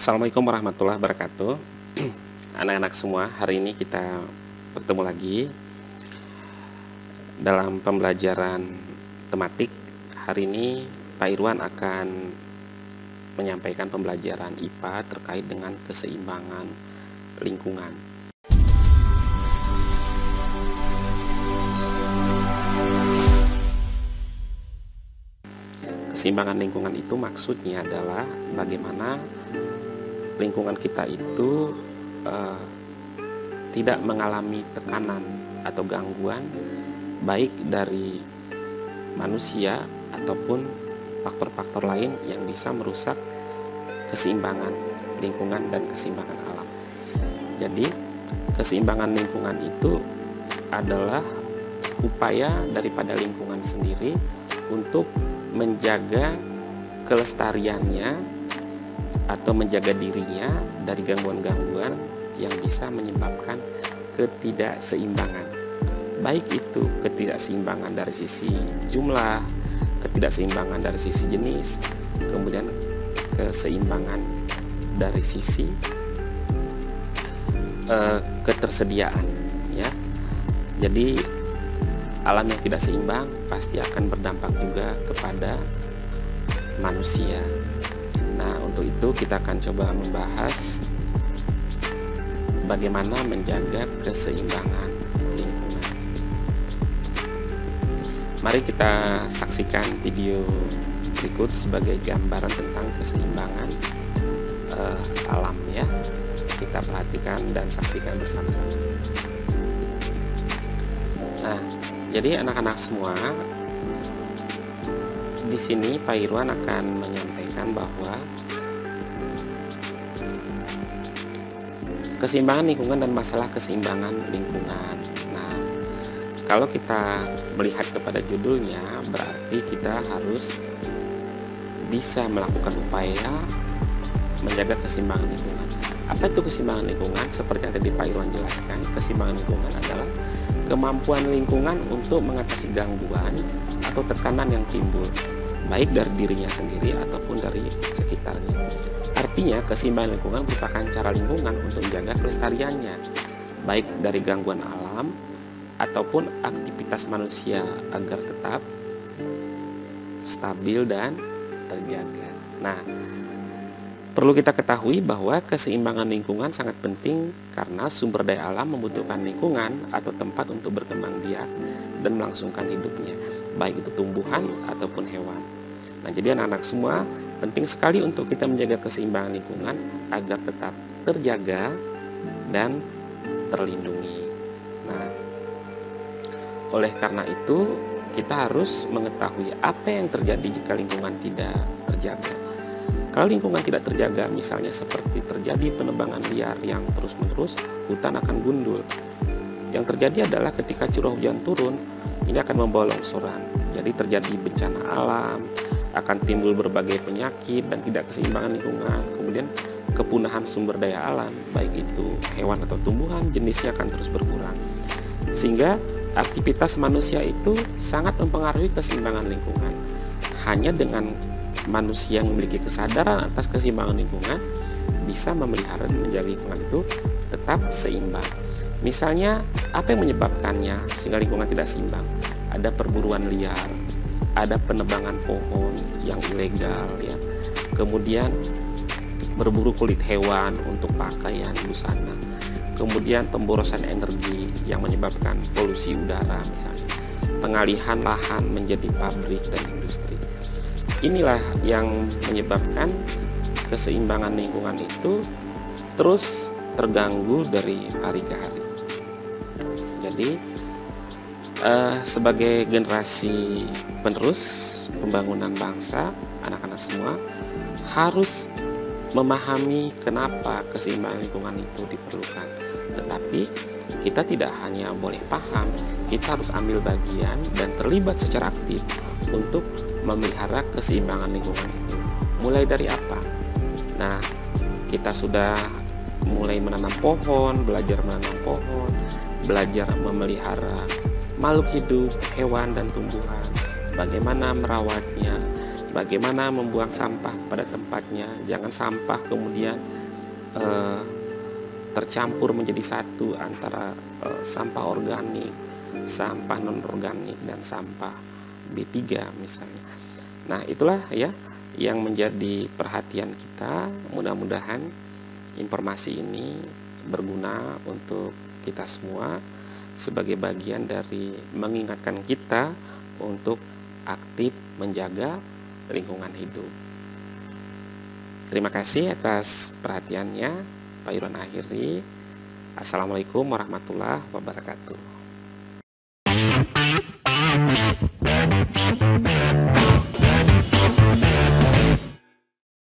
Assalamualaikum warahmatullahi wabarakatuh. Anak-anak semua, hari ini kita bertemu lagi dalam pembelajaran tematik. Hari ini Pak Irwan akan menyampaikan pembelajaran IPA terkait dengan keseimbangan lingkungan. Keseimbangan lingkungan itu maksudnya adalah bagaimana lingkungan kita itu tidak mengalami tekanan atau gangguan baik dari manusia ataupun faktor-faktor lain yang bisa merusak keseimbangan lingkungan dan keseimbangan alam. Jadi keseimbangan lingkungan itu adalah upaya daripada lingkungan sendiri untuk menjaga kelestariannya atau menjaga dirinya dari gangguan-gangguan yang bisa menyebabkan ketidakseimbangan. Baik itu ketidakseimbangan dari sisi jumlah, ketidakseimbangan dari sisi jenis, kemudian keseimbangan dari sisi ketersediaan, ya. Jadi alam yang tidak seimbang pasti akan berdampak juga kepada manusia. Nah, untuk itu kita akan coba membahas bagaimana menjaga keseimbangan lingkungan. Mari kita saksikan video berikut sebagai gambaran tentang keseimbangan alam, ya. Kita perhatikan dan saksikan bersama-sama. Nah, jadi anak-anak semua, di sini Pak Irwan akan menyampaikan bahwa keseimbangan lingkungan dan masalah keseimbangan lingkungan. Nah, kalau kita melihat kepada judulnya, berarti kita harus bisa melakukan upaya menjaga keseimbangan lingkungan. Apa itu keseimbangan lingkungan? Seperti yang tadi Pak Irwan jelaskan, keseimbangan lingkungan adalah kemampuan lingkungan untuk mengatasi gangguan atau tekanan yang timbul, baik dari dirinya sendiri ataupun dari sekitarnya. Artinya, keseimbangan lingkungan merupakan cara lingkungan untuk menjaga kelestariannya, baik dari gangguan alam ataupun aktivitas manusia agar tetap stabil dan terjaga. Nah, perlu kita ketahui bahwa keseimbangan lingkungan sangat penting karena sumber daya alam membutuhkan lingkungan atau tempat untuk berkembang biak dan melangsungkan hidupnya, baik itu tumbuhan ataupun hewan. Nah, jadi anak-anak semua, penting sekali untuk kita menjaga keseimbangan lingkungan agar tetap terjaga dan terlindungi. Nah, oleh karena itu kita harus mengetahui apa yang terjadi jika lingkungan tidak terjaga. Kalau lingkungan tidak terjaga, misalnya seperti terjadi penebangan liar yang terus-menerus, hutan akan gundul. Yang terjadi adalah ketika curah hujan turun, ini akan membawa longsoran. Jadi terjadi bencana alam, akan timbul berbagai penyakit dan tidak keseimbangan lingkungan. Kemudian kepunahan sumber daya alam, baik itu hewan atau tumbuhan, jenisnya akan terus berkurang. Sehingga aktivitas manusia itu sangat mempengaruhi keseimbangan lingkungan. Hanya dengan manusia yang memiliki kesadaran atas keseimbangan lingkungan bisa memelihara dan menjaga lingkungan itu tetap seimbang. Misalnya, apa yang menyebabkannya sehingga lingkungan tidak seimbang? Ada perburuan liar, ada penebangan pohon yang ilegal, ya. Kemudian berburu kulit hewan untuk pakaian busana. Kemudian pemborosan energi yang menyebabkan polusi udara, misalnya. Pengalihan lahan menjadi pabrik dan industri. Inilah yang menyebabkan keseimbangan lingkungan itu terus terganggu dari hari ke hari. Jadi sebagai generasi penerus pembangunan bangsa, anak-anak semua harus memahami kenapa keseimbangan lingkungan itu diperlukan. Tetapi kita tidak hanya boleh paham, kita harus ambil bagian dan terlibat secara aktif untuk memelihara keseimbangan lingkungan itu. Mulai dari apa? Nah, kita sudah mulai menanam pohon, belajar menanam pohon, belajar memelihara makhluk hidup, hewan dan tumbuhan, bagaimana merawatnya, bagaimana membuang sampah pada tempatnya, jangan sampah kemudian tercampur menjadi satu antara sampah organik, sampah non-organik, dan sampah B3 misalnya. Nah, itulah ya yang menjadi perhatian kita. Mudah-mudahan informasi ini berguna untuk kita semua sebagai bagian dari mengingatkan kita untuk aktif menjaga lingkungan hidup. Terima kasih atas perhatiannya. Pak Irwan akhiri. Assalamualaikum warahmatullahi wabarakatuh.